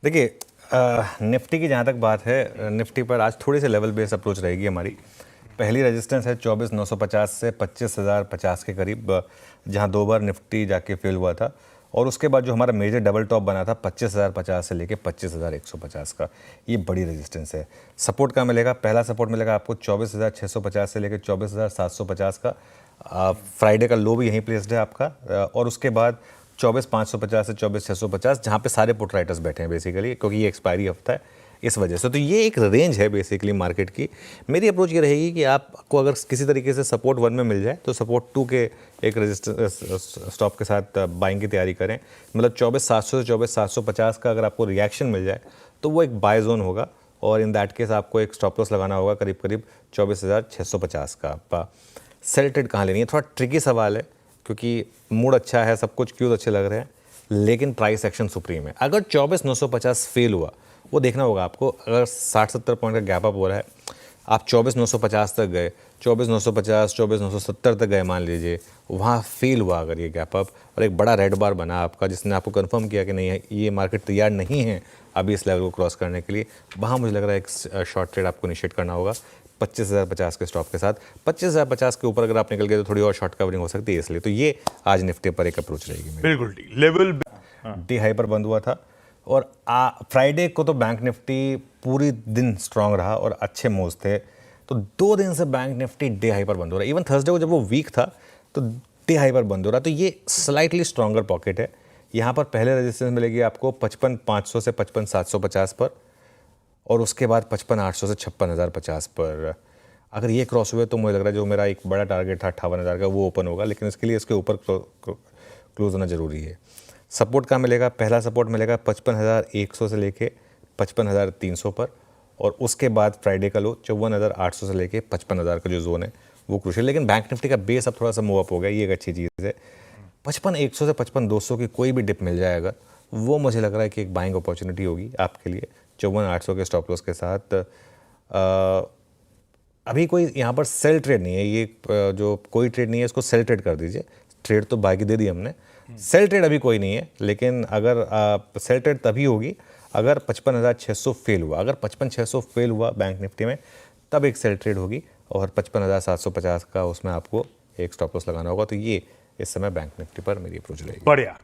देखिए निफ्टी की जहाँ तक बात है, निफ्टी पर आज थोड़ी सी लेवल बेस अप्रोच रहेगी हमारी। पहली रेजिस्टेंस है 24,950 से 25,050 के करीब, जहाँ 2 बार निफ्टी जाके फेल हुआ था। और उसके बाद जो हमारा मेजर डबल टॉप बना था 25,050 से लेके 25,150 का, ये बड़ी रेजिस्टेंस है। सपोर्ट कहाँ मिलेगा? पहला सपोर्ट मिलेगा आपको 24,650 से लेके 24,750 का। फ्राइडे का लो भी यहीं प्लेस्ड है आपका। और उसके बाद 24,550 से 24,650, जहाँ पे सारे पुट राइटर्स बैठे हैं बेसिकली, क्योंकि ये एक्सपायरी हफ्ता है इस वजह से। तो ये एक रेंज है बेसिकली मार्केट की। मेरी अप्रोच ये रहेगी कि आपको अगर किसी तरीके से सपोर्ट 1 में मिल जाए तो सपोर्ट 2 के एक रजिस्टर स्टॉप के साथ बाइंग की तैयारी करें। मतलब 24,700 से 24,750 का अगर आपको रिएक्शन मिल जाए तो वो एक बाय जोन होगा, और इन दैट केस आपको एक स्टॉप लॉस लगाना होगा करीब करीब 24,650 का। सेल ट्रेड कहाँ लेनी है, थोड़ा ट्रिकी सवाल है, क्योंकि मूड अच्छा है, सब कुछ क्यूज अच्छे लग रहे हैं, लेकिन प्राइस एक्शन सुप्रीम है। अगर 24,950 फेल हुआ, वो देखना होगा आपको। अगर 60-70 पॉइंट का गैप अप हो रहा है, आप 24,950 तक गए, 24,950 24,970 तक गए मान लीजिए, वहाँ फेल हुआ अगर ये गैप अप और एक बड़ा रेड बार बना आपका, जिसने आपको कंफर्म किया कि नहीं है, ये मार्केट तैयार नहीं है अभी इस लेवल को क्रॉस करने के लिए, वहाँ मुझे लग रहा है एक शॉर्ट ट्रेड आपको इनिशिएट करना होगा 25,050 के स्टॉप के साथ। 25,050 के ऊपर अगर आप निकल गए तो थोड़ी और शॉर्ट कवरिंग हो सकती है, इसलिए तो ये आज निफ्टी पर एक अप्रोच रहेगी मेरी। बिल्कुल लेवल डी हाई पर बंद हुआ था, और फ्राइडे को तो बैंक निफ्टी पूरी दिन स्ट्रांग रहा और अच्छे मूव्स थे। तो 2 दिन से बैंक निफ्टी डे हाई पर बंद हो रहा है। इवन थर्सडे को जब वो वीक था तो डे हाई पर बंद हो रहा है। तो ये स्लाइटली स्ट्रॉन्गर पॉकेट है। यहाँ पर पहले रेजिस्टेंस मिलेगी आपको 55,500 से 55,750 पर, और उसके बाद 55,800 से 56,050 पर। अगर ये क्रॉस हुए तो मुझे लग रहा है जो मेरा एक बड़ा टारगेट था 58,000 का, वो ओपन होगा, लेकिन इसके लिए इसके ऊपर क्लोज होना जरूरी है। सपोर्ट कहाँ मिलेगा? पहला सपोर्ट मिलेगा 55,100 से लेके 55,300 पर, और उसके बाद फ्राइडे का लो 54,800 से लेके 55,000 का जो जोन है वो क्रूशियल। लेकिन बैंक निफ्टी का बेस अब थोड़ा सा मूव अप हो गया, ये एक अच्छी चीज़ है। 55,100 से 55,200 की कोई भी डिप मिल जाए अगर, वो मुझे लग रहा है कि एक बाइंग अपॉर्चुनिटी होगी आपके लिए 54,800 के स्टॉप लॉस के साथ। अभी कोई यहाँ पर सेल ट्रेड नहीं है, ये जो कोई ट्रेड नहीं है इसको सेल ट्रेड कर दीजिए। ट्रेड तो बाकी दे दी हमने, सेल ट्रेड अभी कोई नहीं है। लेकिन अगर सेल ट्रेड तभी होगी अगर 55,600 फेल हुआ। अगर 55,600 फेल हुआ बैंक निफ्टी में, तब एक सेल ट्रेड होगी, और 55,750 का उसमें आपको एक स्टॉप लॉस लगाना होगा। तो ये इस समय बैंक निफ्टी पर मेरी अप्रोच रहेगी। बढ़िया।